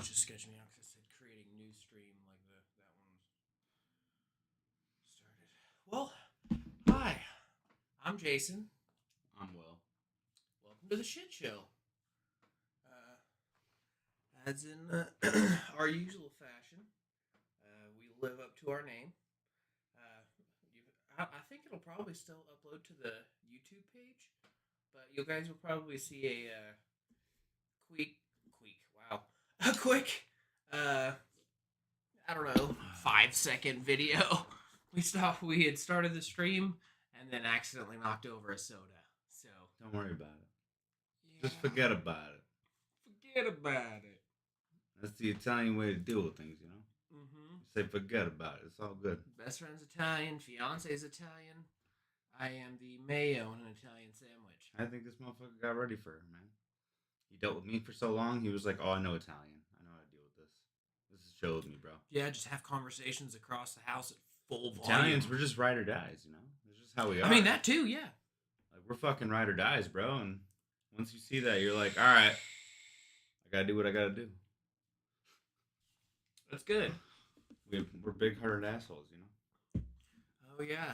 it's just sketching me out because it said creating new stream like that one started. Well, hi, I'm Jason. I'm Will. Welcome to the shit show. As in our usual fashion, we live up to our name. I think it'll probably still upload to the YouTube page, but you guys will probably see a a quick, uh, I don't know, 5 second video. We had started the stream and then accidentally knocked over a soda. So Don't worry about it. yeah, Just forget about it. forget about it. That's the Italian way to deal with things, you know? Mm-hmm. You say forget about it. It's all good. Best friend's Italian, fiance's Italian. I am the mayo in an Italian sandwich. I think this motherfucker got ready for it, man. He dealt with me for so long, he was like, oh, I know Italian. I know how to deal with this. This is chill with me, bro. Yeah, just have conversations across the house at full volume. Italians, we're just ride or dies, you know? It's just how we are. I mean, that too, yeah. Like, we're fucking ride or dies, bro. And once you see that, you're like, all right, I gotta do what I gotta do. That's good. We're big-hearted assholes, you know? Oh, yeah.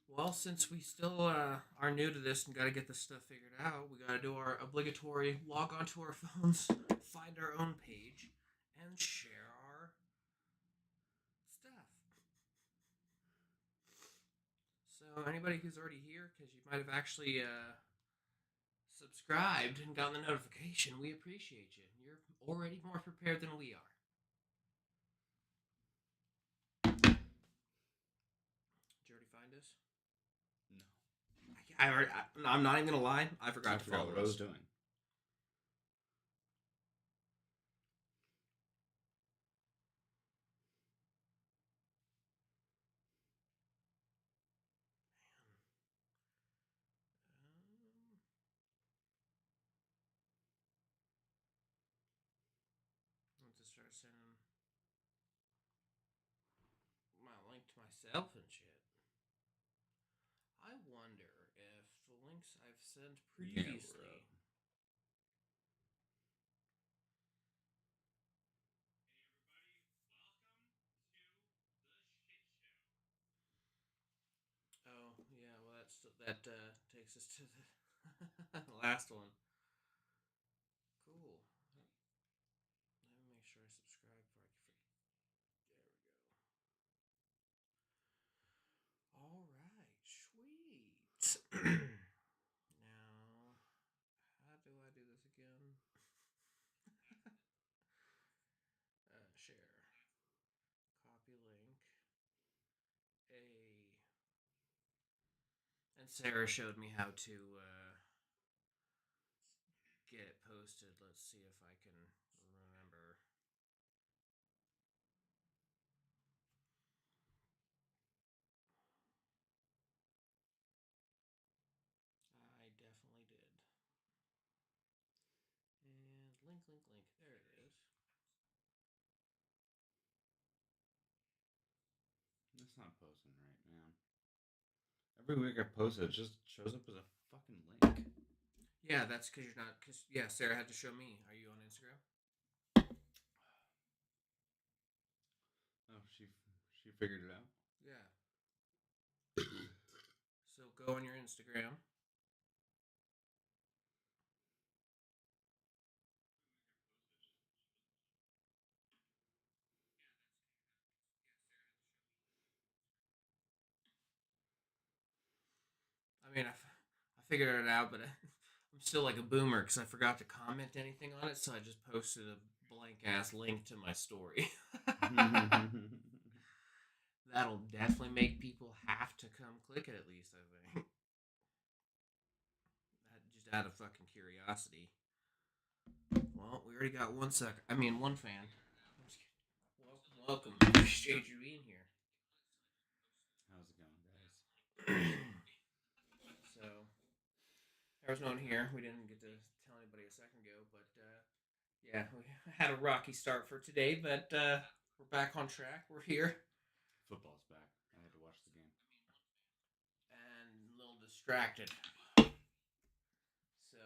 Well, since we still are new to this and got to get this stuff figured out, we got to do our obligatory log onto our phones, find our own page, and share our stuff. So, anybody who's already here, because you might have actually subscribed and gotten the notification, we appreciate you. You're already more prepared than we are. Did you already find us? No. I'm not even gonna lie. I forgot to follow what I was doing. Let's just start sending my link to myself and shit. I wonder if the links I've sent previously. Oh yeah, well that takes us to the last one. Cool. Let me make sure I subscribe before I forget. There we go. All right, sweet. Now, how do I do this again? Share. Copy link. And Sarah showed me how to get it posted. Let's see if I can remember. I definitely did. And link. There it is. That's not posting right, man. Every week I post it just shows up as a fucking link. Yeah, that's because you're not. Because yeah, Sarah had to show me. Are you on Instagram? Oh, she figured it out. Yeah. So go on your Instagram. I mean, I figured it out, but I'm still like a boomer because I forgot to comment anything on it, so I just posted a blank ass link to my story. That'll definitely make people have to come click it at least, I think. Just out of fucking curiosity. Well, we already got one fan. Welcome. Appreciate you being here. How's it going, guys? So, there was no one here. We didn't get to tell anybody a second ago, but yeah, we had a rocky start for today, but we're back on track. We're here. Football's back. I had to watch the game. And a little distracted. So,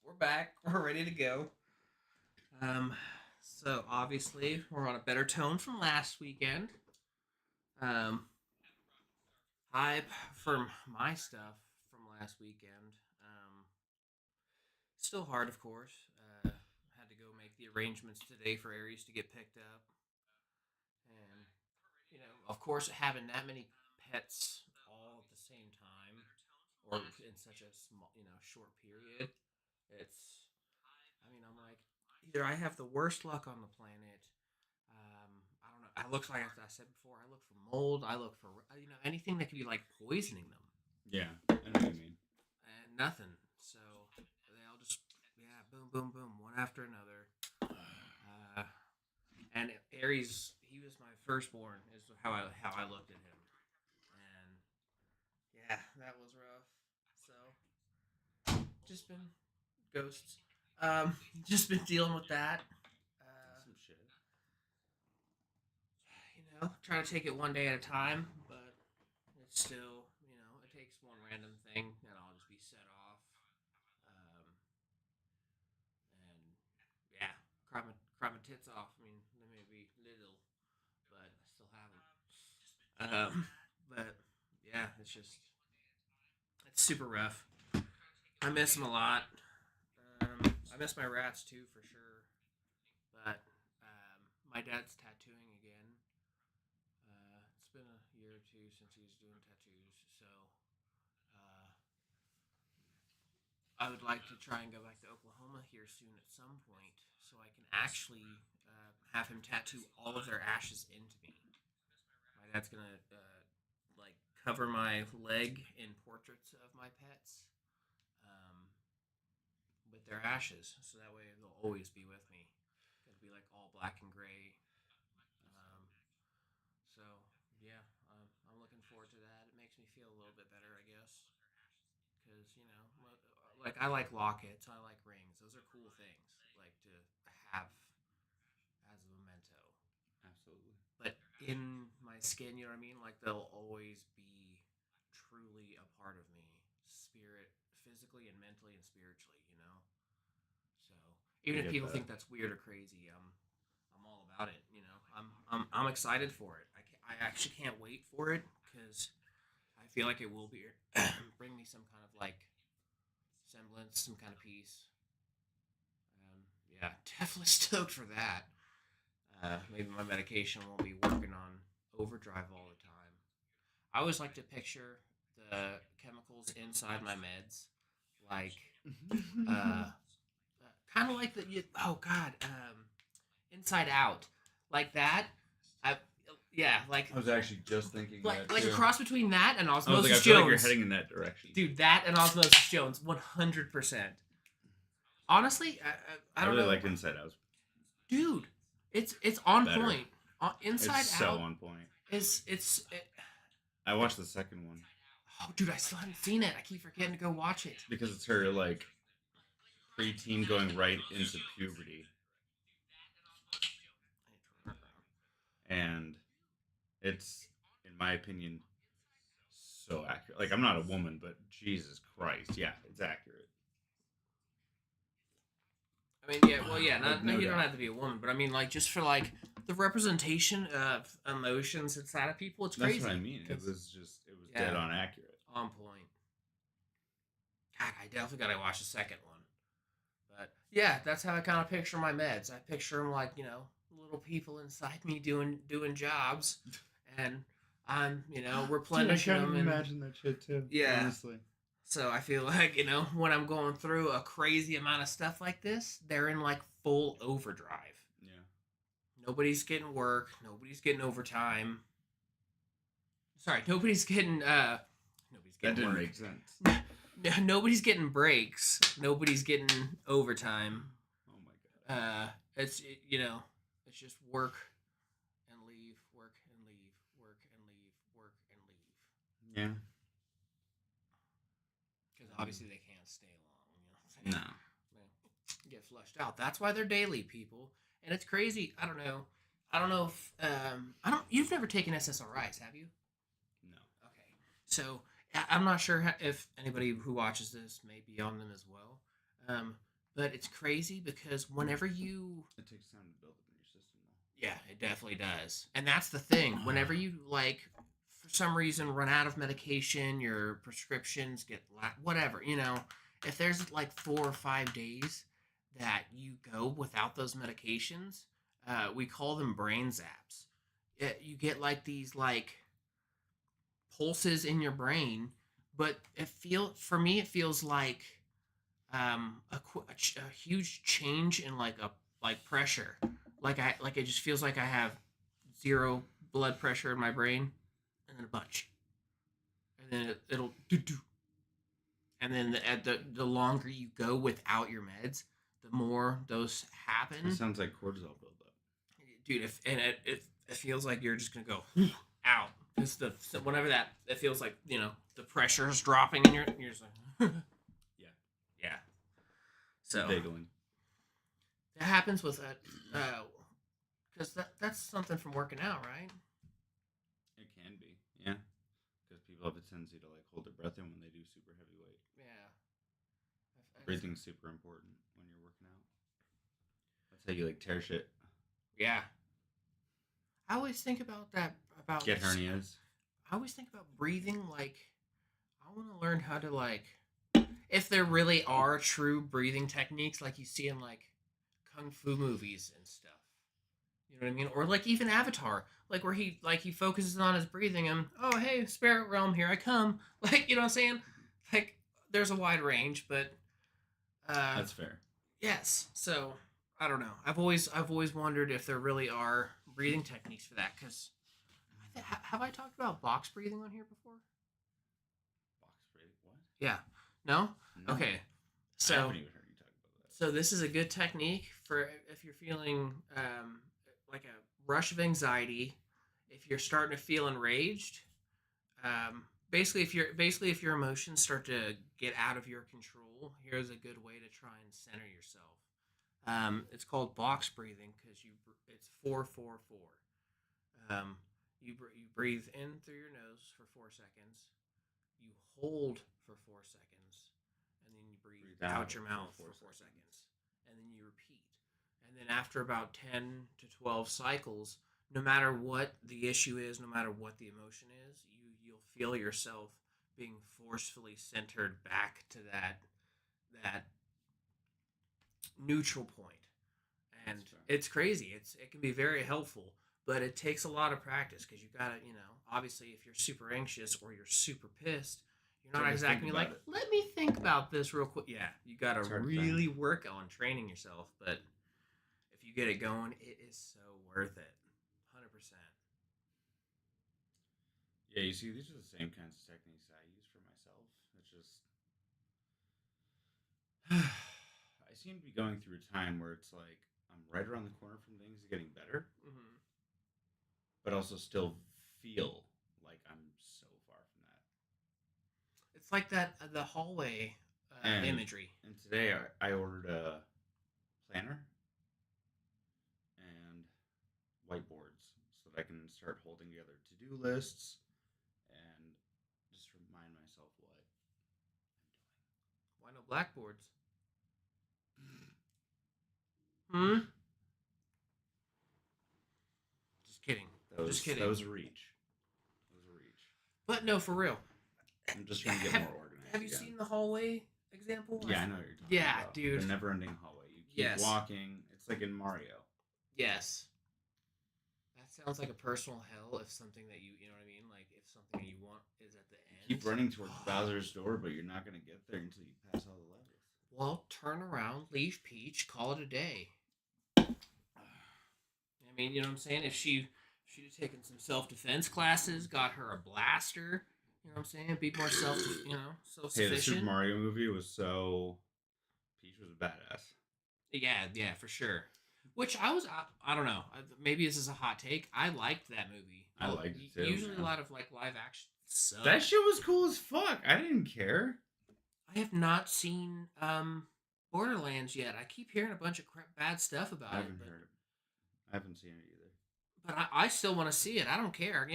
we're back. We're ready to go. So obviously we're on a better tone from last weekend. Um, I for my stuff from last weekend. Still hard, of course. Had to go make the arrangements today for Aries to get picked up, and of course, having that many pets all at the same time, or in such a small, short period, it's. I mean, I'm like, either I have the worst luck on the planet. I don't know. I look like I said before. I look for mold. I look for anything that could be like poisoning them, Yeah, I know what you mean. and nothing. So they all just boom, boom, boom, one after another. And Aries, he was my firstborn, is how I looked at him, and yeah, that was rough. So just been ghosts. Just been dealing with that. Uh, Some shit. Trying to take it one day at a time, but it's still, it takes one random thing, and I'll just be set off. And yeah, cry my tits off. I mean, they may be little, but I still have them. But yeah, it's super rough. I miss them a lot. I miss my rats too, for sure. But my dad's tattooing again. It's been a year or two since he was doing tattoos, so uh, I would like to try and go back to Oklahoma here soon at some point, so I can actually have him tattoo all of their ashes into me. My dad's gonna like cover my leg in portraits of my pets um, with their ashes, so that way they'll always be with me. It'll be like all black and gray. Um, so yeah, I'm looking forward to that. It makes me feel a little bit better, I guess, because like I like lockets, I like rings. Those are cool things, like to have as a memento. Absolutely. But in my skin, you know what I mean? Like they'll always be truly a part of me, spirit, physically and mentally and spiritually. So I even if get people that. think that's weird or crazy, I'm all about it. I'm excited for it. I actually can't wait for it because I feel like it will be bring me some kind of like semblance, some kind of peace. Yeah, definitely stoked for that. Maybe my medication won't be working on overdrive all the time. I always like to picture the chemicals inside my meds, like uh, kind of like oh God, Inside Out, like that. I yeah, I was actually just thinking that like a too. cross between that and I was like, I Osmosis feel like you're Jones. heading in that direction. Dude, that and Osmosis Jones, 100%. Honestly, I I don't really know. liked Inside Out. Dude, it's on Better. point. Inside It's so Out on point. it's I watched the second one oh dude, I still haven't seen it. I keep forgetting to go watch it. because it's her like preteen going right into puberty, and it's, in my opinion, so accurate. Like, I'm not a woman, but Jesus Christ, yeah, it's accurate. I mean, yeah, well, yeah, Like, no, no you don't doubt. have to be a woman, but I mean, like, just for like the representation of emotions inside of people, it's That's crazy. what I mean. It was dead on accurate. On point. God, I definitely gotta watch the second one. But yeah, that's how I kind of picture my meds. I picture them like little people inside me doing jobs, and I'm replenishing them. And that shit too. yeah, Honestly. so I feel like when I'm going through a crazy amount of stuff like this, they're in like full overdrive. Yeah. Nobody's getting work. Nobody's getting overtime. Sorry, nobody's getting That didn't work. make sense. Nobody's getting breaks. Nobody's getting overtime. Oh my god. It's just work and leave, work and leave, work and leave, work and leave. Yeah. Because obviously they can't stay long. No. Get flushed out. That's why they're daily, people. And it's crazy. I don't know. I don't know if I don't. You've never taken SSRIs, have you? No. Okay. So I'm not sure if anybody who watches this may be on them as well. but it's crazy because whenever you It takes time to build up in your system, yeah, it definitely does. And that's the thing. Whenever you like for some reason run out of medication, your prescriptions get whatever, if there's like 4 or 5 days that you go without those medications, we call them brain zaps. You get like these like pulses in your brain, but for me it feels like a huge change in like pressure. Like it just feels like I have zero blood pressure in my brain, and then a bunch, and then it'll do do, and then the longer you go without your meds, the more those happen. It sounds like cortisol buildup. Dude. If and it feels like you're just gonna go out because whenever that it feels like the pressure is dropping and you're just like Yeah. yeah. So Giggling. that happens with that, because that's something from working out, right? It can be, yeah. Because people have a tendency to like hold their breath in when they do super heavy weight. Yeah. Breathing's super important when you're working out. That's how you like tear shit. Yeah. I always think about that about Get hernias. I always think about breathing like I want to learn how to like if there really are true breathing techniques like you see in like kung fu movies and stuff. You know what I mean? Or like even Avatar, like where he focuses on his breathing and oh hey spirit realm here I come, like you know what I'm saying? Like there's a wide range, but That's fair. yes. So I don't know. I've always wondered if there really are breathing techniques for that because have I talked about box breathing on here before? Box breathing. What? Yeah. No? No. Okay. I So haven't even heard you talk about that. so this is a good technique for if you're feeling like a rush of anxiety, if you're starting to feel enraged, basically if your emotions start to get out of your control, here's a good way to try and center yourself. It's called box breathing because it's 4-4-4. You breathe in through your nose for 4 seconds. You hold for 4 seconds, and then you breathe out your mouth for 4 seconds, and then you repeat. And then after about 10 to 12 cycles, no matter what the issue is, no matter what the emotion is, you'll feel yourself being forcefully centered back to that neutral point. And it's crazy. It can be very helpful, but it takes a lot of practice because you gotta, obviously if you're super anxious or you're super pissed, you're not exactly like, let me think about this real quick. Yeah, you gotta really work on training yourself, but if you get it going, it is so worth it. 100%. Yeah, you see, these are the same kinds of techniques I use for myself. It's just I seem to be going through a time where it's like I'm right around the corner from things getting better, Mm-hmm. but also still feel like I'm so far from that. It's like that the hallway imagery. And today I ordered a planner and whiteboards so that I can start holding together to-do lists and just remind myself what I'm doing. Why no blackboards? Hmm. Just kidding. Just kidding. That was a reach. But no, for real. I'm just trying to get more organized. Have you seen the hallway example? Yeah, I know what you're talking about. Yeah, dude. The never-ending hallway. You keep walking. It's like in Mario. Yes. That sounds like a personal hell if something that you know what I mean? Like if something you want is at the end. You keep running towards Bowser's door, but you're not going to get there until you pass all the levels. Well, turn around, leave Peach, call it a day. I mean, you know what I'm saying? If she'd have taken some self-defense classes, got her a blaster, you know what I'm saying? Be more self-sufficient. Hey, the Super Mario movie was so... Peach was a badass. Yeah, for sure. Which I don't know. Maybe this is a hot take. I liked that movie. I liked it too. Usually a lot of like live action stuff. That shit was cool as fuck. I didn't care. I have not seen Borderlands yet. I keep hearing a bunch of bad stuff about it. I haven't seen it either. But I still want to see it. I don't care.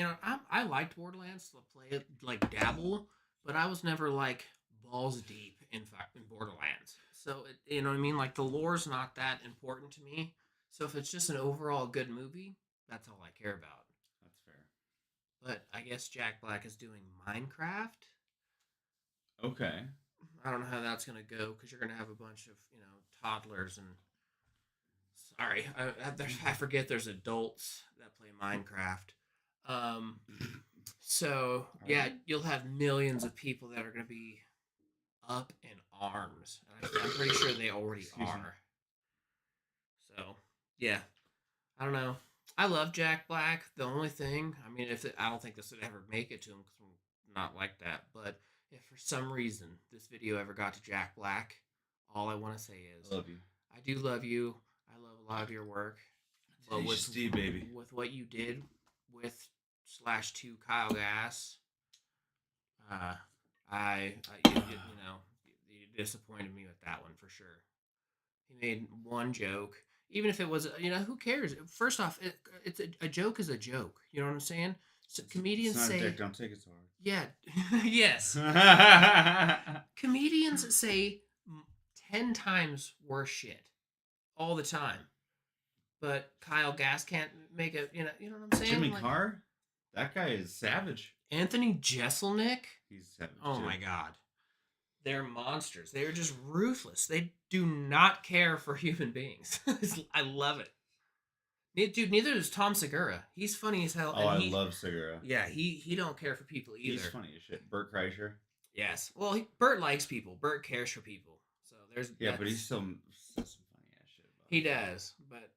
I liked Borderlands to play it, like dabble, but I was never like balls deep in Borderlands. So you know what I mean? Like the lore's not that important to me. So if it's just an overall good movie, that's all I care about. That's fair. But I guess Jack Black is doing Minecraft. Okay. I don't know how that's gonna go because you're gonna have a bunch of toddlers and sorry, I forget there's adults that play Minecraft. Um, so yeah, you'll have millions of people that are gonna be up in arms. I'm pretty sure they already Excuse me. are. So yeah, I don't know. I love Jack Black. The only thing, I mean, I don't think this would ever make it to him because I'm not like that. But if for some reason this video ever got to Jack Black, all I want to say is, I love you. I do love you. I love a lot of your work. But with Steve, baby. with what you did with /2 Kyle Gass, uh, you disappointed me with that one for sure. He made one joke, even if it was, who cares? First off, a joke is a joke. You know what I'm saying? So comedians it's not say, a dick, don't take it so hard. yeah, yes. Comedians say 10 times worse shit all the time, but Kyle Gass can't make a, you know what I'm saying? Jimmy Carr, that guy is savage. Anthony Jeselnik, He's savage. oh too. my god. They're monsters. They are just ruthless. They do not care for human beings. I love it. Dude, neither does Tom Segura. He's funny as hell. Oh, and I love Segura. Yeah, he don't care for people either. He's funny as shit. Bert Kreischer. Yes. Well, Bert likes people. Bert cares for people. So there's but he still says some funny ass shit. He does, but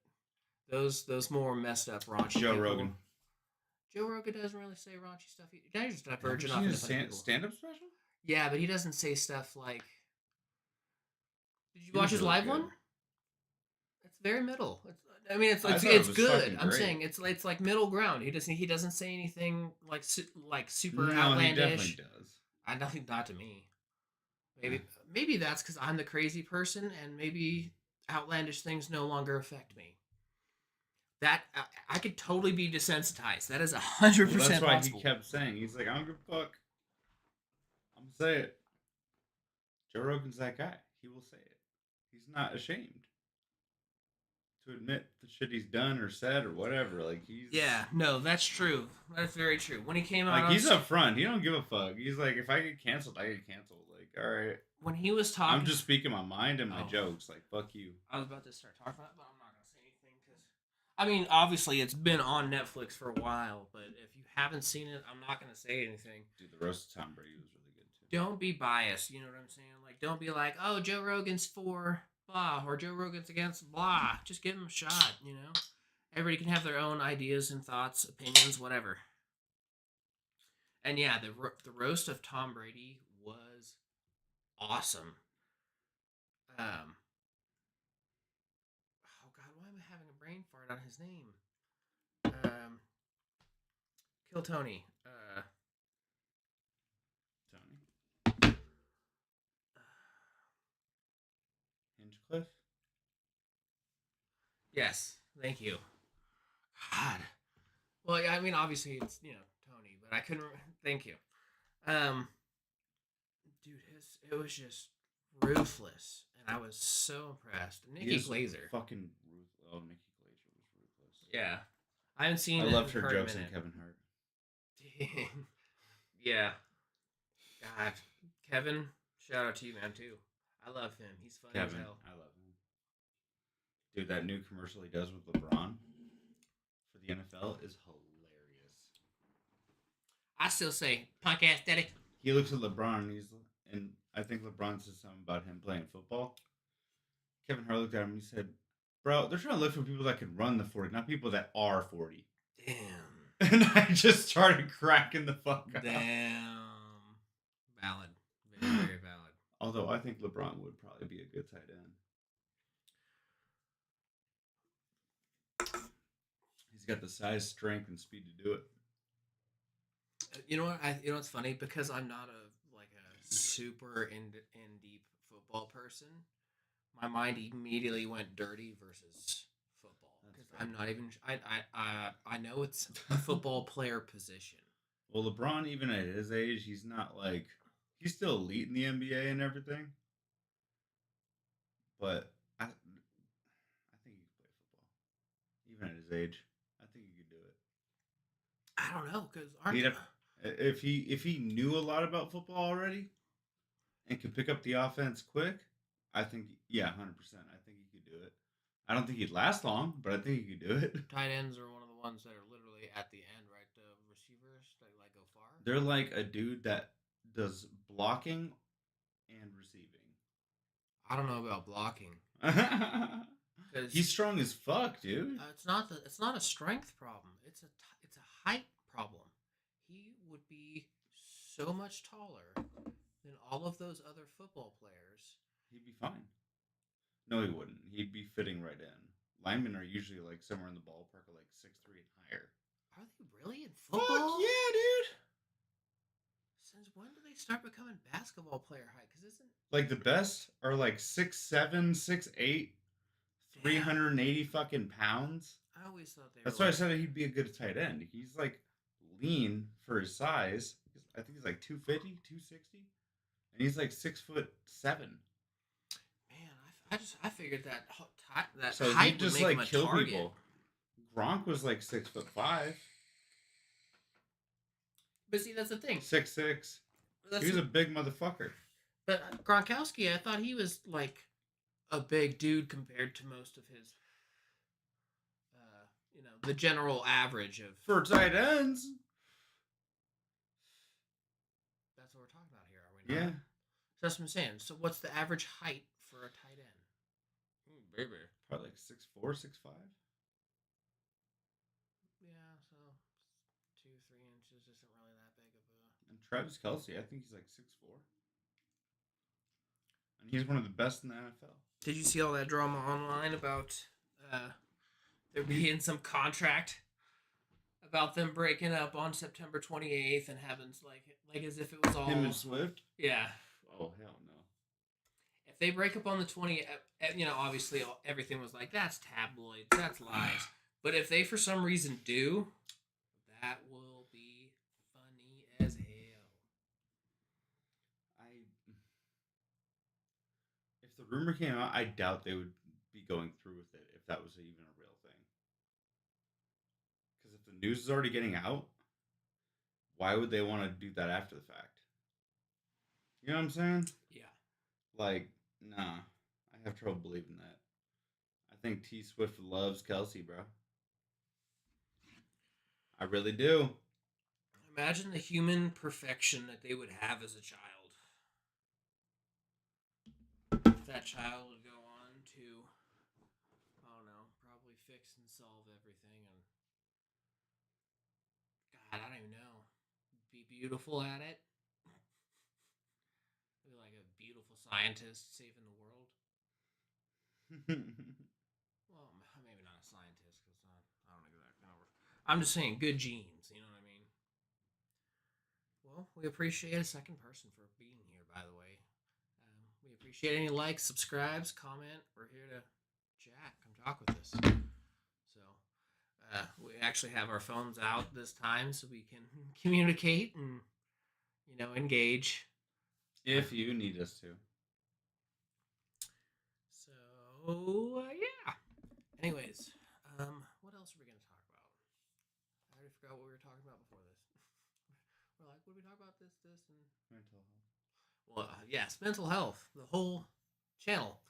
those more messed up raunchy Joe people. Rogan. Joe Rogan doesn't really say raunchy stuff. He just divergent Have off you into seen funny a people. stand-up special? Yeah, but he doesn't say stuff like. Did you He watch was his really live good. one? It's very middle. I mean, I it's thought it was good. fucking I'm great. saying it's like middle ground. He doesn't say anything like super No, he outlandish. definitely does. I nothing not to me. Maybe that's because I'm the crazy person, and maybe outlandish things no longer affect me. That I could totally be desensitized. That is 100% That's why possible. he kept saying, he's like, I don't give a fuck. I'm gonna say it. Joe Rogan's that guy. He will say it. He's not ashamed to admit the shit he's done or said or whatever. Like he's no, that's true. That's very true. When he came out, like he's up front. He don't give a fuck. He's like, if I get canceled, I get canceled. Like, all right. when he was talking, I'm just speaking my mind and my Oh. jokes. Like, fuck you. I was about to start talking about it, but I'm not gonna say anything because I mean, obviously, it's been on Netflix for a while. But if you haven't seen it, I'm not gonna say anything. Dude, the roast of Tom Brady was really good too. Don't be biased. You know what I'm saying? Like, don't be like, oh, Joe Rogan's for blah or Joe Rogan's against blah. Just give him a shot. You know, everybody can have their own ideas and thoughts, opinions, whatever. And yeah, the roast of Tom Brady was awesome. Oh God, why am I having a brain fart on his name? Kill Tony. Tony. Hinchcliffe? Yes, thank you. God. Well, I mean, obviously it's Tony, but I couldn't. Thank you. Dude, it was just ruthless, and I was so impressed. Nikki Glazer. Fucking ruthless. Oh, Nikki Glazer was ruthless. Yeah, I haven't seen. I it loved for her a jokes minute. and Kevin Hart. Dang. Yeah. God, Kevin. Shout out to you, man. Too. I love him. He's funny Kevin, as hell. I love him. Dude, that new commercial he does with LeBron for the NFL is hilarious. I still say punk ass daddy. He looks at LeBron and I think LeBron says something about him playing football. Kevin Hart looked at him and he said, "Bro, they're trying to look for people that can run the 40, not people that are 40." Damn. And I just started cracking the fuck up. Damn. Valid. Very, very valid. Although I think LeBron would probably be a good tight end. He's got the size, strength, and speed to do it. You know what? You know what's funny? Because I'm not a super in deep football person. My mind immediately went dirty versus football. Because I'm not even. I know it's a football player position. Well, LeBron, even at his age, he's not like he's still elite in the NBA and everything. but I think he could play football, even at his age. I think he could do it. I don't know because He'd aren't have, if he knew a lot about football already and could pick up the offense quick. I think, yeah, 100%. I think he could do it. I don't think he'd last long, but I think he could do it. tight ends are one of the ones that are literally at the end, right? The receivers that like go far. They're like a dude that does blocking and I don't know about blocking receiving. because He's strong as fuck, dude. it's not a strength problem. It's a height problem. He would be so much taller than all of those other football players. He'd be fine. No, he wouldn't. He'd be fitting right in. Linemen are usually like somewhere in the ballpark of like 6'3" and higher. Are they really in Fuck football? yeah, dude. Since when do they start becoming basketball player height? Because isn't Like the best are like 6'7", 6'8", 380 fucking pounds. I always thought they That's were why I like, said he'd be a good tight end. He's like lean for his size. I think he's like 250, 260. And he's like 6'7". man, I figured that that So height he just would make like him a kill target. people. Gronk was like 6'5", But see, that's the thing. 6'6". That's He was a big motherfucker. But Gronkowski, I thought he was like a big dude compared to most of his, the general average of. For tight ends. That's what we're talking about here, are we not? Yeah. So that's what I'm saying. So what's the average height for a tight end? Baby. Probably like 6'4", 6'5". Yeah, so 2-3 inches isn't really that big of a. And Travis Kelce, I think he's like 6'4". And he's one of the best in the NFL. Did you see all that drama online about there being some contract about them breaking up on September 28th and having like as if it was all Him and Swift? yeah. Oh, hell no. If they break up on the 20th, obviously everything was like that's tabloids, that's lies. But if they for some reason do, that will be funny as hell. If the rumor came out, I doubt they would be going through with it if that was even a real thing. Because if the news is already getting out, why would they want to do that after the fact? You know what I'm saying? Yeah. Like, nah. I have trouble believing that. I think T Swift loves Kelce, bro. I really do. Imagine the human perfection that they would have as a child. That child would go on to, I don't know, probably fix and solve everything and God, I don't even know. Be beautiful at it. Be like a beautiful scientist saving the world. Well, maybe not a scientist because I don't exactly know. I'm just saying good genes, you know what I mean? Well, we appreciate a second person for being here, by the way. We appreciate any likes, subscribes, comment. We're here to chat. Come talk with us. So, we actually have our phones out this time so we can communicate and, engage. If you need us to. So, yeah. Anyways, what else are we going to talk about? I already forgot what we were talking about before this. We're like, what did we talk about? This, and... Mental health. Well, yes, mental health. The whole channel.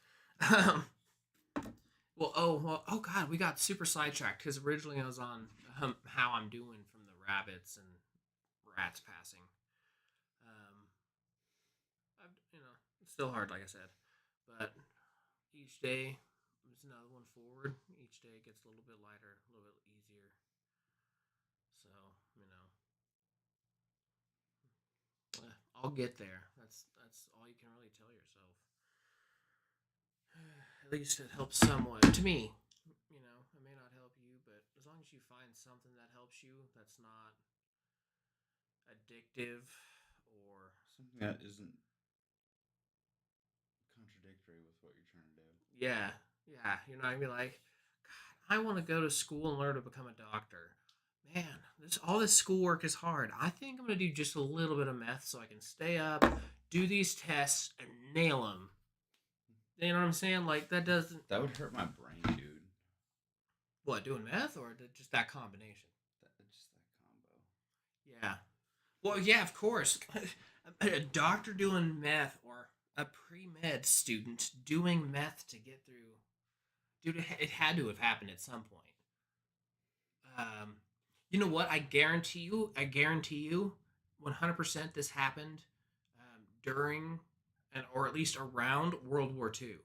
Oh God, we got super sidetracked because originally I was on how I'm doing from the rabbits and rats passing. It's still hard, like I said, but each day is another one forward. Each day gets a little bit lighter, a little bit easier. So I'll get there. That's all you can really tell yourself. At least it helps somewhat. To me, it may not help you, but as long as you find something that helps you, that's not addictive or something that isn't contradictory with what you're trying to do. Yeah. You're not gonna be like, God, I want to go to school and learn to become a doctor. Man, all this schoolwork is hard. I think I'm gonna do just a little bit of meth so I can stay up, do these tests, and nail them. You know what I'm saying? Like that doesn't. That would hurt my brain, dude. What, doing meth or just that combination? Just that combo. Yeah. Well, yeah, of course. A doctor doing meth or a pre med student doing meth to get through. Dude, it had to have happened at some point. Um, you know what? I guarantee you, 100% this happened during and or at least around World War II,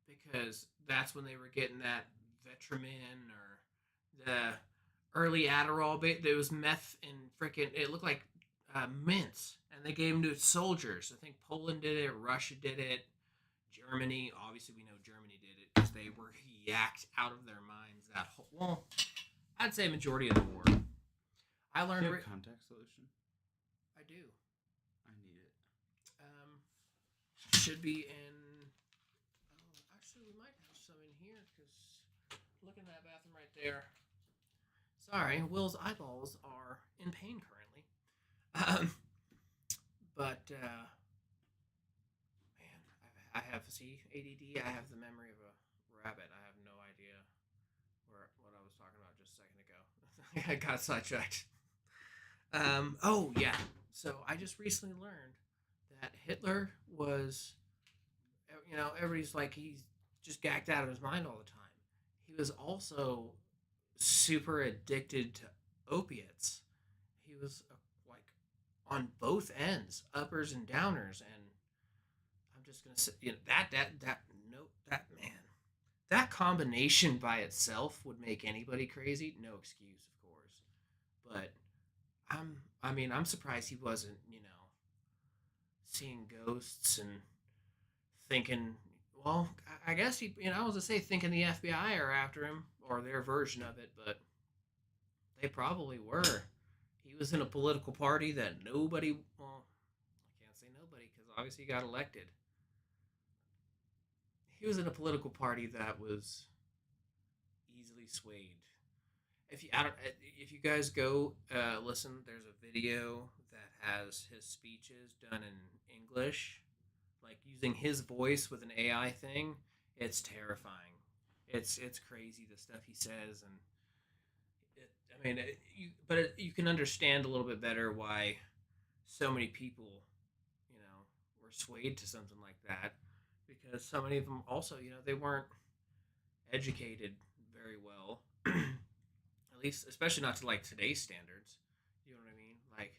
because that's when they were getting that Vetramin or the early Adderall. There was meth in freaking. It looked like mints, and they gave them to soldiers. I think Poland did it, Russia did it, Germany. Obviously, we know Germany did it because they were yacked out of their minds. That whole, well, I'd say majority of the war. I Do learned. you have contact solution? I do. I need it. Should be in. Oh, actually, we might have some in here because look in that bathroom right there. Sorry, Will's eyeballs are in pain currently. But man, I have see ADD. I have the memory of a rabbit. I have no idea what I was talking about just a second ago. I got sidetracked. Oh yeah. So I just recently learned that Hitler was, everybody's like he's just gagged out of his mind all the time. He was also super addicted to opiates. He was like on both ends, uppers and downers, and I'm just gonna say, that no that man, that combination by itself would make anybody crazy. No excuse, of course, but I'm surprised he wasn't, seeing ghosts and thinking. Well, I guess I was gonna say thinking the FBI are after him or their version of it, but they probably were. He was in a political party that nobody. Well, I can't say nobody because obviously he got elected. He was in a political party that was easily swayed. If you guys go listen, there's a video that has his speeches done in English, like using his voice with an AI thing. It's terrifying. It's crazy the stuff he says, and you can understand a little bit better why so many people, were swayed to something like that, because so many of them also, they weren't educated very well, at least, especially not to like today's standards. You know what I mean? Like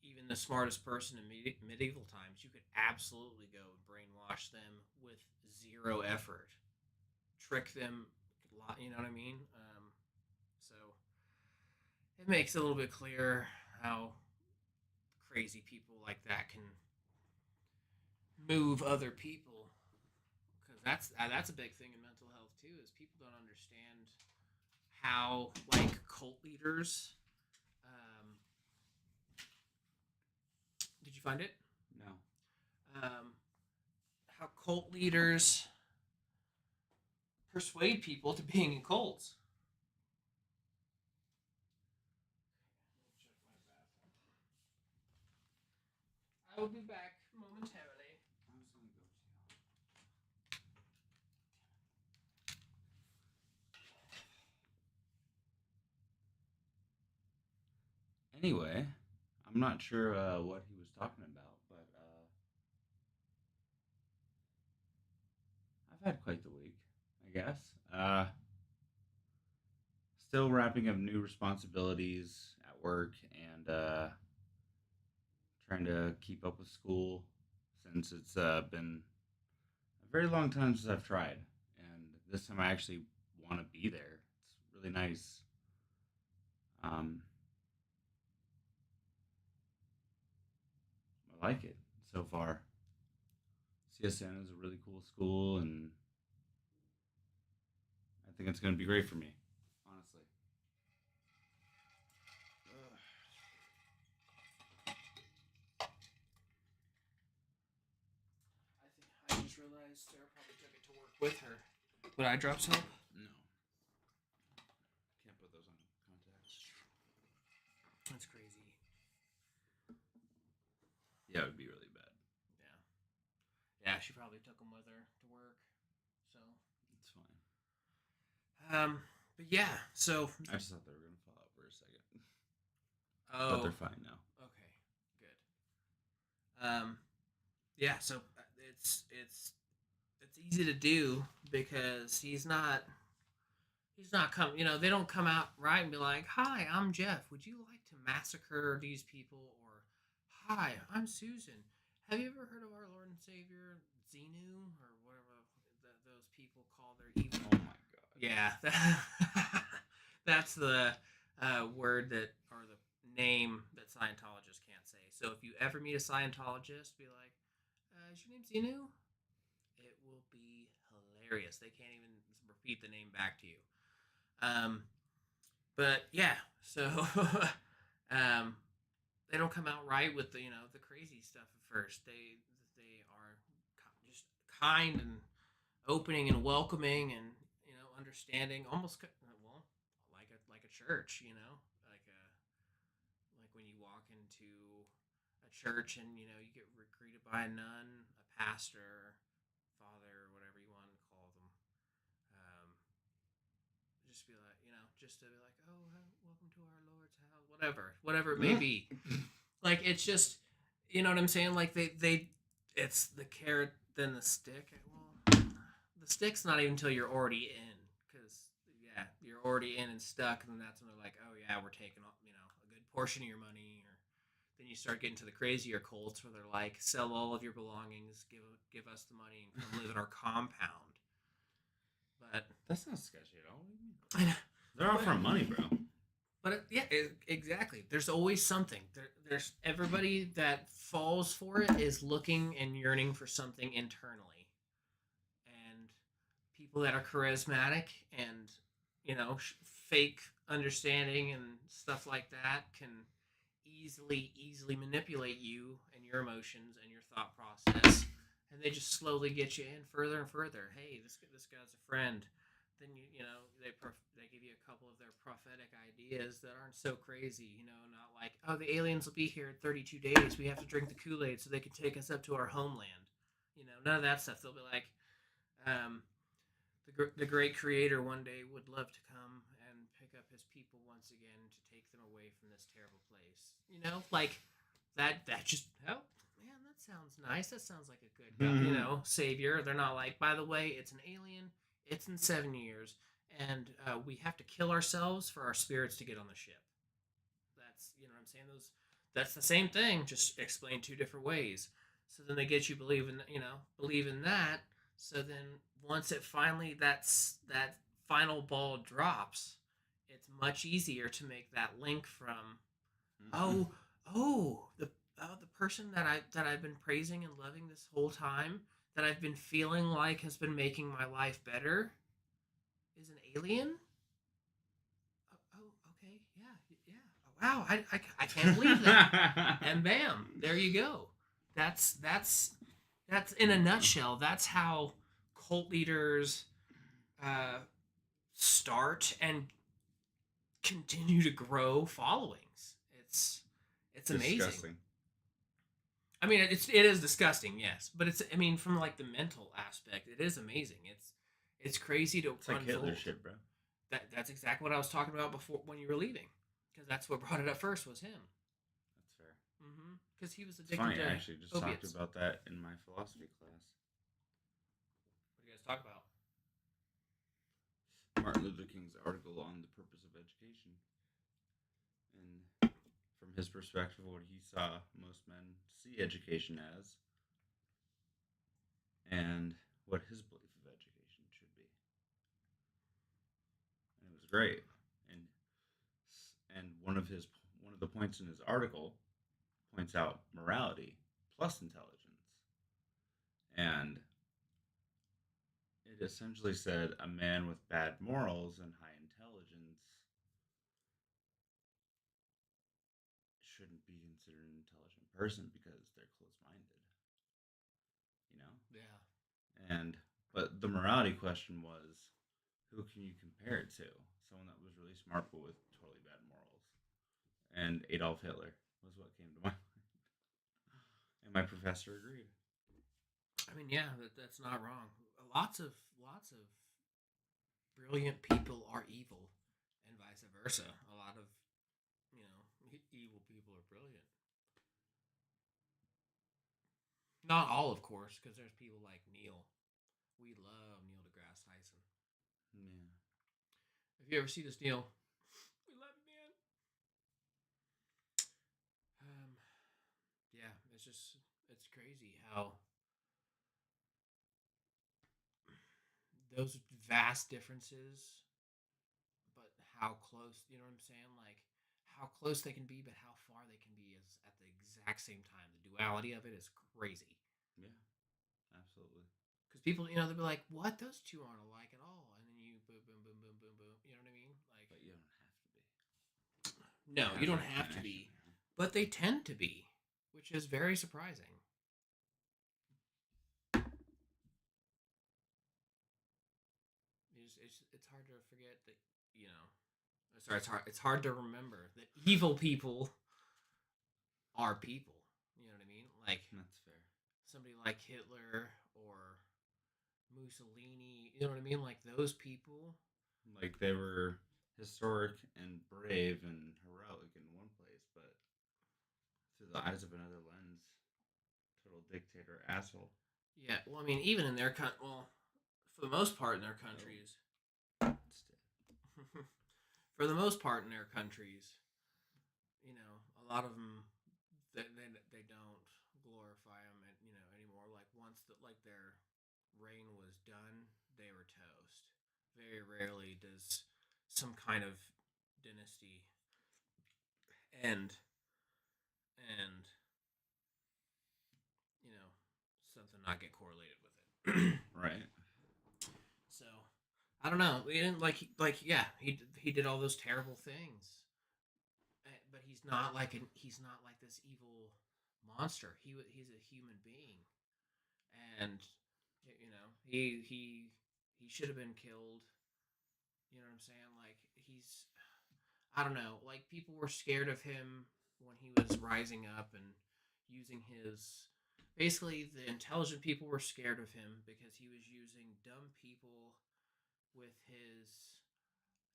even the smartest person in medieval times, you could absolutely go and brainwash them with zero effort, trick them. You know what I mean? So it makes it a little bit clearer how crazy people like that can move other people, because that's a big thing in mental health too, is people don't understand how like cult leaders. um, did you find it? No. um, how cult leaders persuade people to being in cults. I will be back momentarily. I was gonna go to you. Anyway, I'm not sure what he was talking about, but I've had quite the week, I guess. Still wrapping up new responsibilities at work and trying to keep up with school since it's been a very long time since I've tried. And this time I actually want to be there. It's really nice. Um, I like it so far. CSN is a really cool school, and I think it's going to be great for me, honestly. I just realized Sarah probably took it to work with her. Would I drop soap? No, can't put those on contacts. That's crazy. Yeah, it would be really bad. Yeah. Yeah, she probably took them with her to work. So, It's fine. but yeah, so I just thought they were gonna fall out for a second, but oh, they're fine now. okay, good. Yeah, so it's easy to do because he's not come. You know, they don't come out right and be like, "Hi, I'm Jeff. Would you like to massacre these people?" Or, "Hi, I'm Susan. Have you ever heard of our Lord and Savior Xenu or whatever those people call their evil?" Oh my god. Yeah, that's the word that or the name that Scientologists can't say. So if you ever meet a Scientologist, be like, "Is your name Xenu?" It will be hilarious. They can't even repeat the name back to you. Um, but yeah, so um, they don't come out right with the the crazy stuff at first. They are just kind and opening and welcoming and understanding, almost well like a church, like a like when you walk into a church and you get greeted by a nun, a pastor, father, or whatever you want to call them. Um, just be like, just to be like, oh, welcome to our Lord's house, whatever it may be. Like it's just, you know what I'm saying? Like it's the carrot then the stick. Well, the stick's not even until you're already in, because yeah, you're already in and stuck, and then that's when they're like, oh yeah, we're taking a good portion of your money, or then you start getting to the crazier cults where they're like, sell all of your belongings, give us the money, and come live in our compound. But That's not sketchy at all. What do you mean? They're offering money, bro. But exactly. There's always something. There's everybody that falls for it is looking and yearning for something internally, and people that are charismatic and fake understanding and stuff like that can easily manipulate you and your emotions and your thought process, and they just slowly get you in further and further. Hey, this guy's a friend. Then they give you a couple of their prophetic ideas that aren't so crazy. Not like, oh, the aliens will be here in 32 days. We have to drink the Kool-Aid so they can take us up to our homeland. None of that stuff. They'll be like, um, the great creator one day would love to come and pick up his people once again to take them away from this terrible place. Like that just, oh man, that sounds nice. That sounds like a good savior. They're not like, by the way, it's an alien, it's in 7 years, and we have to kill ourselves for our spirits to get on the ship. That's, what I'm saying, that's the same thing, just explained two different ways. So then they get you believe in that. So then once it finally that final ball drops, it's much easier to make that link from the person that I've been praising and loving this whole time, that I've been feeling like has been making my life better, is an alien. Okay, yeah. Oh, wow, I can't believe that. And bam, there you go. That's in a nutshell. That's how cult leaders start and continue to grow followings. It's amazing. Disgusting. I mean, it is disgusting, yes, but it's, I mean, from like the mental aspect, it is amazing. It's crazy to it's like Hitler shit, bro. That's exactly what I was talking about before when you were leaving, because that's what brought it up first was him. That's fair. Because he was addicted to I actually just opiates. Talked about that in my philosophy class. What do you guys talk about? Martin Luther King's article on the purpose of education, and from his perspective, what he saw most men see education as, and what his belief of education should be. And it was great. And one of the points in his article points out morality plus intelligence. And it essentially said a man with bad morals and high intelligence shouldn't be considered an intelligent person because they're close-minded. Yeah. But the morality question was, who can you compare it to? Someone that was really smart but with totally bad morals. And Adolf Hitler was what came to my mind. And my professor agreed. I mean, yeah, that's not wrong. Lots of brilliant people are evil, and vice versa. A lot of evil people are brilliant. Not all, of course, because there's people like Neil. We love Neil deGrasse Tyson. Yeah. If you ever see this, Neil, we love you, man. Yeah, it's crazy how those vast differences, but how close, you know what I'm saying? Like how close they can be, but how far they can be is at the exact same time. The duality of it is crazy. Yeah. Absolutely. Because people, they'll be like, "What? Those two aren't alike at all," and then you boom, boom, boom, boom, boom, boom. You know what I mean? Like, But you don't have to be. no, you don't That have to connection, be, but they tend to be, which is very surprising. It's hard to forget that you know. Sorry, it's hard to remember that evil people are people. You know what I mean? Like That's fair. somebody like Hitler or Mussolini. You know what I mean? Like those people. Like they were historic and brave and heroic in one place, but through the eyes of another lens, total dictator asshole. Yeah. Well, I mean, even in their well, for the most part in their countries, for the most part in their countries, a lot of them they don't glorify them anymore. Like once their reign was done, they were toast. Very rarely does some kind of dynasty end and something not get correlated with it. Right. So I don't know. He didn't yeah, he did all those terrible things, but he's not like this evil monster. He's a human being, and he should have been killed. You know what I'm saying? Like I don't know. Like people were scared of him when he was rising up and using his. Basically, the intelligent people were scared of him because he was using dumb people with his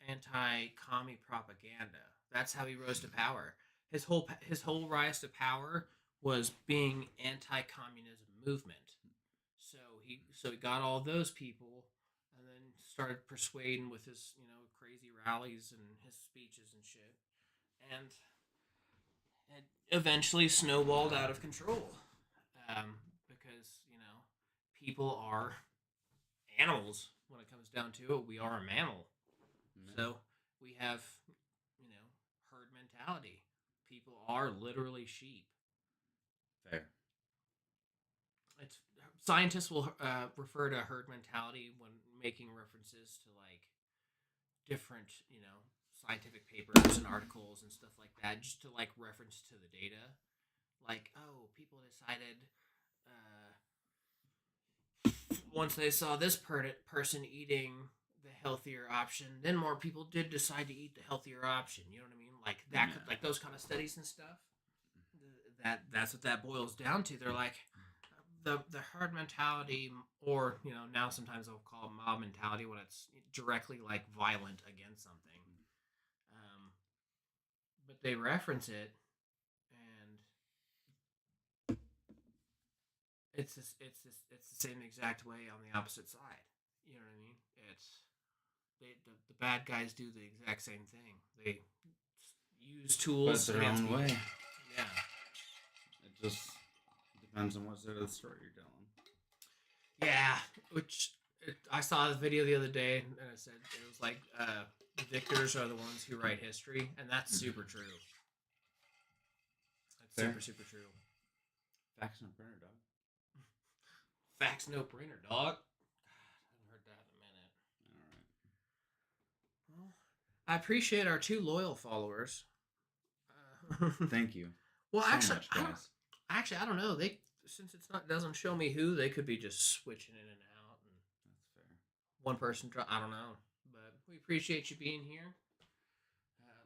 anti-commie propaganda. That's how he rose to power. His whole rise to power was being anti-communism movement. So he got all those people, and then started persuading with his crazy rallies and his speeches and shit, and it eventually snowballed out of control. Because people are animals when it comes down to it. We are a mammal. So we have, herd mentality. People are literally sheep. Fair. It's scientists will refer to herd mentality when making references to like different, scientific papers and articles and stuff like that, just to like reference to the data. Like, oh, people decided once they saw this person eating the healthier option, then more people did decide to eat the healthier option. You know what I mean? Like that, like those kind of studies and stuff. That's what that boils down to. They're like the herd mentality, or now sometimes they'll call it mob mentality when it's directly like violent against something. But they reference it, and it's the same exact way on the opposite side. You know what I mean? The bad guys do the exact same thing. They use tools their own way. Yeah. It just depends on what side of the story you're telling. Yeah, I saw a video the other day, and it said it was like the victors are the ones who write history, and that's super true. That's super, super true. Facts no printer, dog. Facts no printer, dog. I haven't heard that in a minute. All right. Well, I appreciate our 2 loyal followers. Thank you. Well, so actually, much, guys. I don't know. Since doesn't show me who, they could be just switching in and out. And that's fair. One person, I don't know, but we appreciate you being here.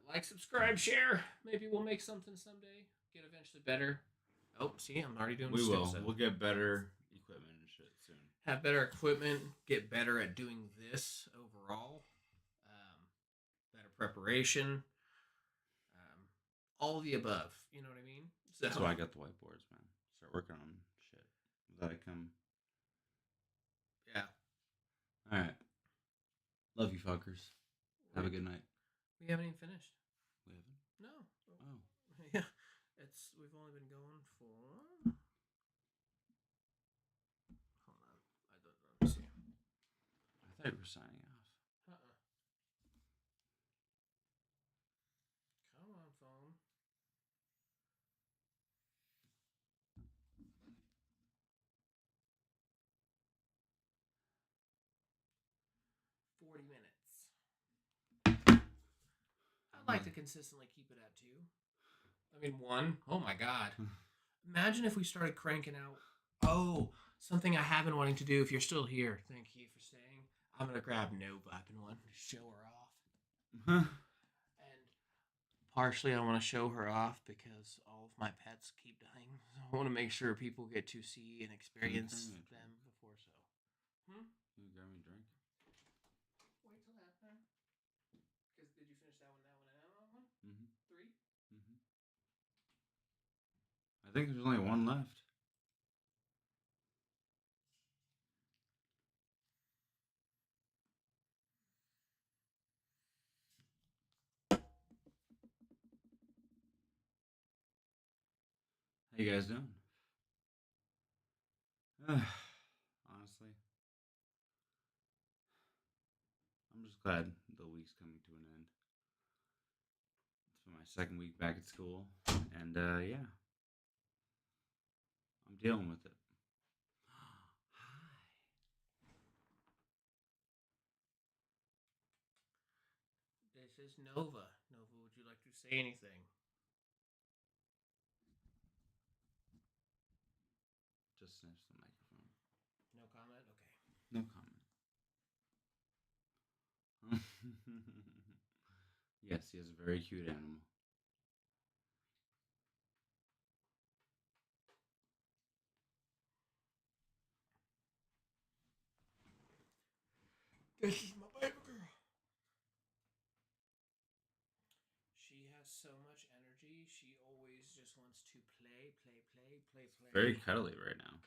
Like, subscribe, share. Maybe we'll make something someday. Get eventually better. Oh, see, I'm already doing. We will. We'll get better equipment and shit soon. Have better equipment, get better at doing this overall, better preparation, all of the above. You know what I mean? So, That's why I got the whiteboards, man. Start working on shit. Let it come. yeah. All right. Love you, fuckers. Have a good night. We haven't even finished. We haven't? No. Oh. Yeah. We've only been going for. Hold on. Let me see. I thought you were signing off. Come on, phone. $40. I'd like to consistently keep it at 2. I mean, 1. Oh my god. Imagine if we started cranking out. Oh, something I have been wanting to do. If you're still here, thank you for staying. I'm gonna grab no weapon one to show her off. And partially, I want to show her off because all of my pets keep dying. So I want to make sure people get to see and experience them before so. You grab me a drink? Wait till after. Because did you finish that one, and that one? Mm-hmm. 3? Mm-hmm. I think there's only one left. How you guys doing? Honestly, I'm just glad the week's coming to an end. It's been my second week back at school, and yeah, I'm dealing with it. Hi. This is Nova. Nova, would you like to say anything? Just sniffs the microphone. No comment? Okay. No comment. Yes, he has a very cute animal. This is my baby girl. She has so much energy. She always just wants to play. Very cuddly right now.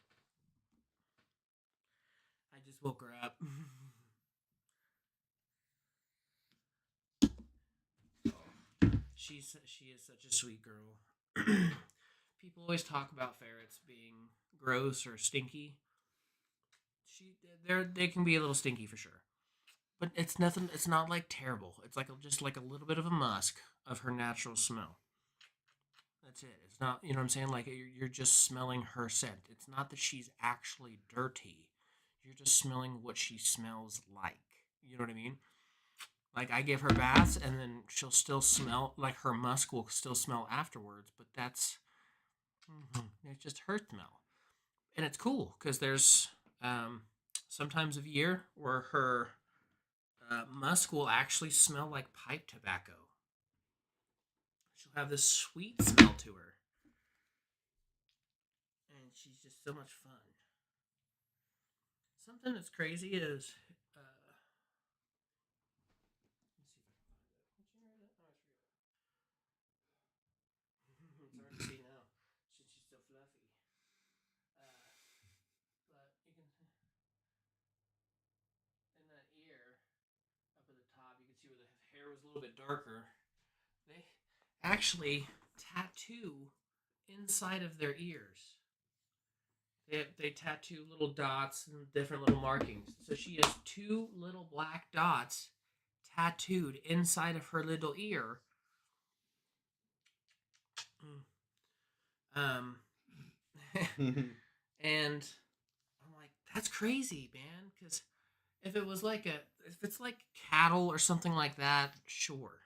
I just woke her up. She is such a sweet girl. People always talk about ferrets being gross or stinky. They can be a little stinky for sure, but it's nothing. It's not like terrible. It's like just like a little bit of a musk of her natural smell. That's it. It's not, you know what I'm saying? Like you're just smelling her scent. It's not that she's actually dirty. You're just smelling what she smells like. You know what I mean? Like I give her baths and then she'll still smell like her musk will still smell afterwards, but it's just her smell. And it's cool because there's sometimes of year where her musk will actually smell like pipe tobacco. She'll have this sweet smell to her. And she's just so much fun. Something that's crazy is. Let's see if I can find it. It's hard to see now. She's so fluffy. But you can. In that ear, up at the top, you can see where the hair was a little bit darker. They actually tattoo inside of their ears. They tattoo little dots and different little markings. So she has 2 little black dots tattooed inside of her little ear. And I'm like, that's crazy, man. Because if it's like cattle or something like that, sure,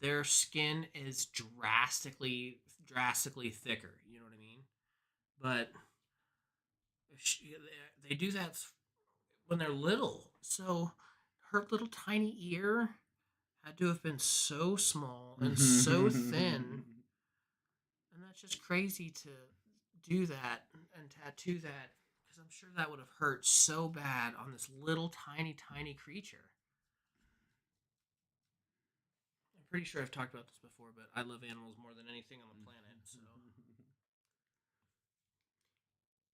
their skin is drastically thicker. You know what I mean? But they do that when they're little. So her little tiny ear had to have been so small and so thin. And that's just crazy to do that and tattoo that. because I'm sure that would have hurt so bad on this little tiny, tiny creature. I'm pretty sure I've talked about this before, but I love animals more than anything on the planet. So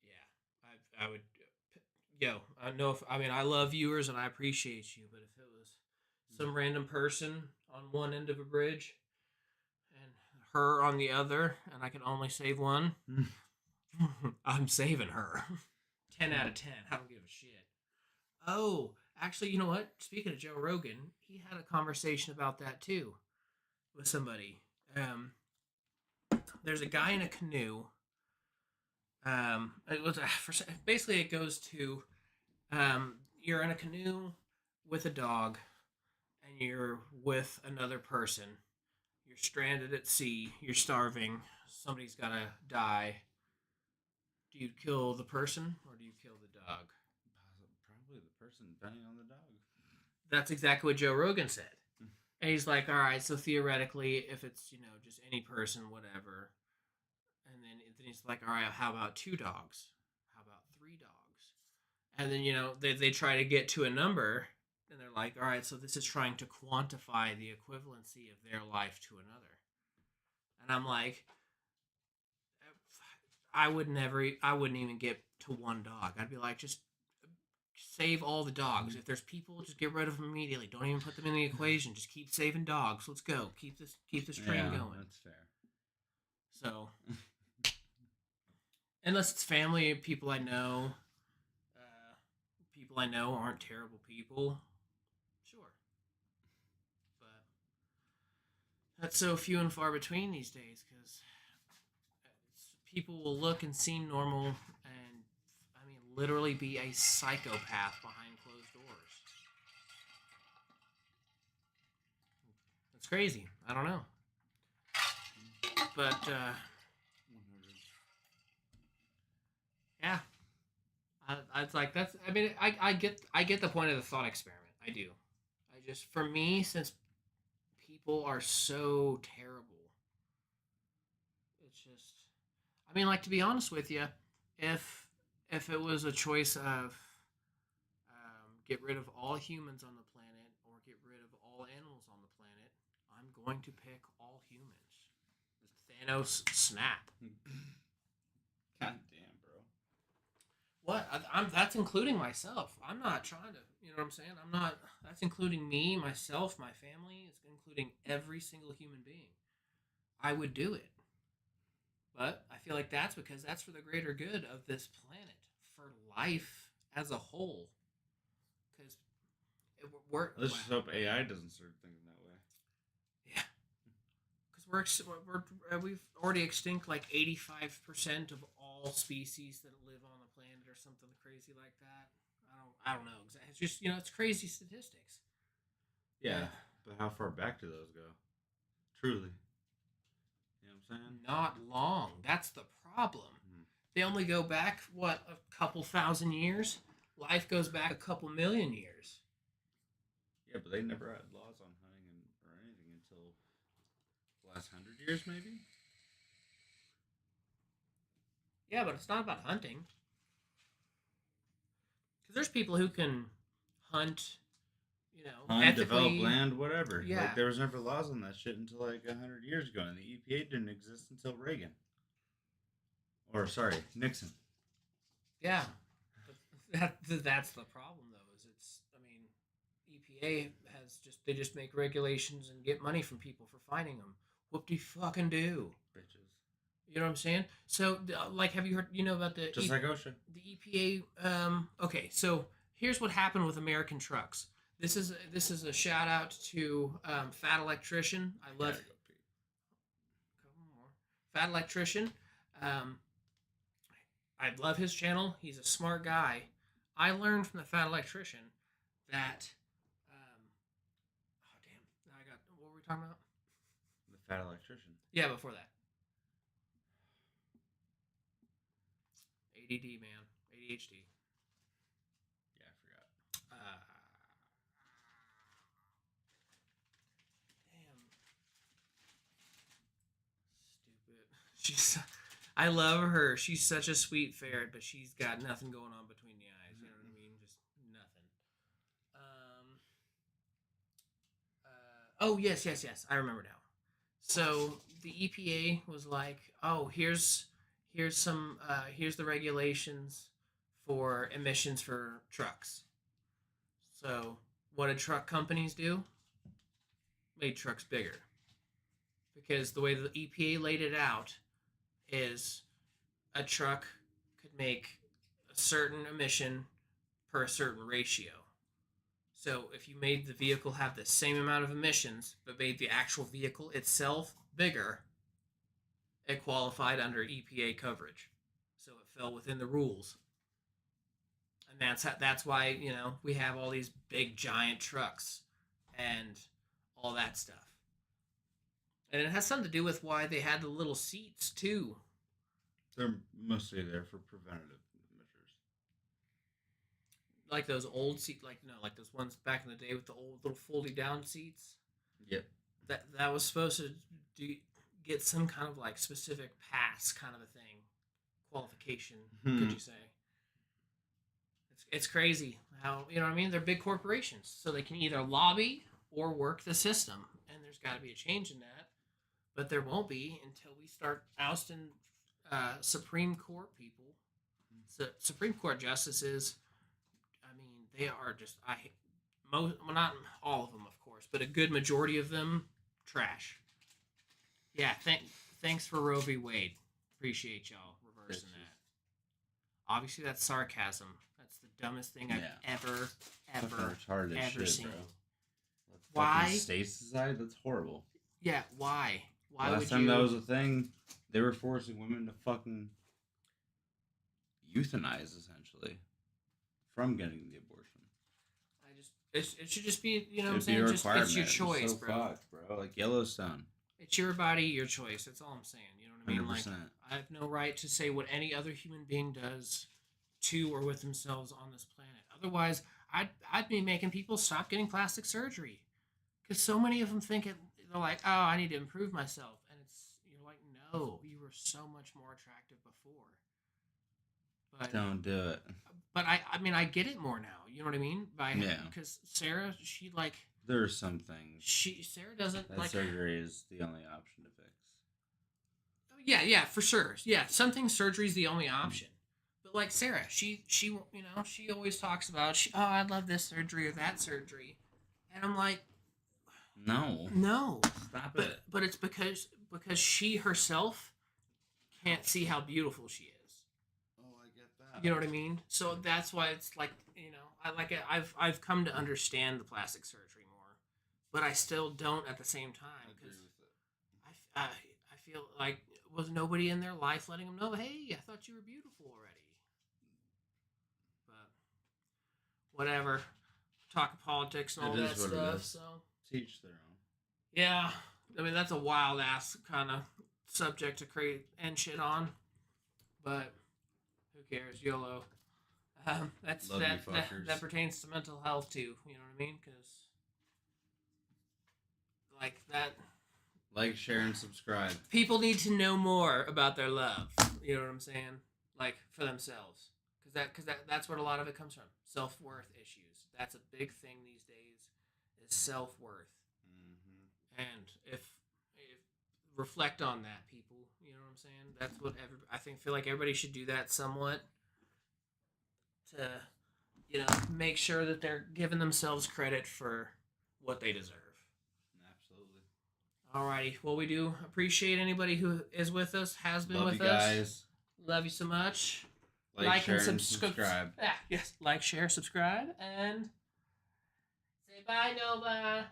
yeah, I would. Yo, I know if I mean I love viewers and I appreciate you, but if it was some random person on one end of a bridge and her on the other, and I can only save one, I'm saving her. 10 out of 10. I don't give a shit. Oh, actually, you know what? Speaking of Joe Rogan, he had a conversation about that too with somebody. Um, there's a guy in a canoe. It was basically it goes to you're in a canoe with a dog, and you're with another person. You're stranded at sea. You're starving. Somebody's gotta die. Do you kill the person or do you kill the dog? Probably the person depending on the dog. That's exactly what Joe Rogan said. And he's like, all right, so theoretically, if it's, just any person, whatever. And then he's like, all right, how about 2 dogs? How about 3 dogs? And then, they try to get to a number. And they're like, all right, so this is trying to quantify the equivalency of their life to another. And I'm like, I wouldn't even get to 1 dog. I'd be like, just save all the dogs. If there's people, just get rid of them immediately. Don't even put them in the equation. Just keep saving dogs. Let's go. Keep this train going. That's fair. So, unless it's family, people I know aren't terrible people. Sure, but that's so few and far between these days because people will look and seem normal and literally be a psychopath behind closed doors. It's crazy. I don't know. But, yeah. It's like, that's, I get the point of the thought experiment. I do. For me, since people are so terrible, it's just, like, to be honest with you, if it was a choice of get rid of all humans on the planet or get rid of all animals on the planet, I'm going to pick all humans. Thanos snap. God damn, bro. What? That's including myself. I'm not trying to, you know what I'm saying? That's including me, myself, my family. It's including every single human being. I would do it. But I feel like that's because that's for the greater good of this planet, for life as a whole. Because let's just hope AI doesn't start thinking that way. Yeah. Because we've already extinct like 85% of all species that live on the planet or something crazy like that. I don't know. It's just, it's crazy statistics. Yeah, but how far back do those go? Truly. You know what I'm saying? Not long. That's the problem. They only go back, a couple thousand years? Life goes back a couple million years. Yeah, but they never had laws on hunting or anything until the last 100 years, maybe? Yeah, but it's not about hunting. Because there's people who can hunt, hunt, ethically. Develop land, whatever. Yeah. Like, there was never laws on that shit until like 100 years ago, and the EPA didn't exist until Reagan. Or, sorry, Nixon. Yeah. But that's the problem, though, is EPA they just make regulations and get money from people for fighting them. Whoop-de-fucking-do. Bitches. You know what I'm saying? So, have you heard, about the... Just like OSHA. The EPA, okay, so here's what happened with American trucks. This is a shout out to Fat Electrician. I love it. Couple more. Fat Electrician. I love his channel. He's a smart guy. I learned from the Fat Electrician that. Oh damn! Now I got. What were we talking about? The Fat Electrician. Yeah, before that. ADD, man. ADHD. Yeah, I forgot. Damn. Stupid. She's. I love her. She's such a sweet ferret, but she's got nothing going on between the eyes. You know what I mean? Just nothing. Um. Oh yes. I remember now. So the EPA was like, "Oh, here's the regulations for emissions for trucks." So what did truck companies do? Made trucks bigger because the way the EPA laid it out is a truck could make a certain emission per a certain ratio. So if you made the vehicle have the same amount of emissions but made the actual vehicle itself bigger, it qualified under EPA coverage. So it fell within the rules. And that's why, we have all these big giant trucks and all that stuff. And it has something to do with why they had the little seats too. They're mostly there for preventative measures. Like those old seats, like those ones back in the day with the old little folding down seats. Yep. That was supposed to get some kind of like specific pass kind of a thing, qualification. Could you say? It's crazy how, you know what I mean? They're big corporations, so they can either lobby or work the system, and there's got to be a change in that. But there won't be until we start ousting Supreme Court people. So Supreme Court justices, I mean, they are just not all of them, of course, but a good majority of them trash. Yeah, thanks for Roe v. Wade. Appreciate y'all reversing that. Obviously, that's sarcasm. That's the dumbest thing I've ever seen. Bro. Why? States decide? That's horrible. Yeah, why? Why Last time that was a thing, they were forcing women to fucking euthanize, essentially, from getting the abortion. It should just be, you know what I'm saying? It's your choice, so bro. Fucked, bro. Like Yellowstone. It's your body, your choice. That's all I'm saying. You know what I mean? 100%. Like, I have no right to say what any other human being does to or with themselves on this planet. Otherwise, I'd be making people stop getting plastic surgery, because so many of them think they're like, oh, I need to improve myself, and you're like, no, you were so much more attractive before. But don't do it. But I mean, I get it more now. You know what I mean? Yeah. Because Sarah, she like. There are some things. Sarah doesn't that like. Surgery is the only option to fix. Yeah, for sure. Yeah, some things surgery is the only option. But like Sarah, she always talks about I'd love this surgery or that surgery, and I'm like, no, Stop it. But it's because she herself can't see how beautiful she is. Oh, I get that. You know what I mean? So that's why it's like, I like it. I've come to understand the plastic surgery more, but I still don't at the same time, because I feel like, was nobody in their life letting them know, hey, I thought you were beautiful already. But whatever, talking politics and all that stuff. So teach their own. Yeah, I mean, that's a wild ass kind of subject to create and shit on, but who cares? YOLO. That pertains to mental health too. You know what I mean? Because like that. Like, share, and subscribe. People need to know more about their love. You know what I'm saying? Like, for themselves, because that's where a lot of it comes from. Self-worth issues. That's a big thing these days. Is self-worth. Mm-hmm. And if reflect on that, people. You know what I'm saying? That's what feel like everybody should do that somewhat. To, make sure that they're giving themselves credit for what they deserve. Absolutely. Alrighty. Well, we do appreciate anybody who is with us, has been Love with you us. Guys. Love you so much. Like, share, and subscribe. Yes. Like, share, subscribe, and say bye, Nova.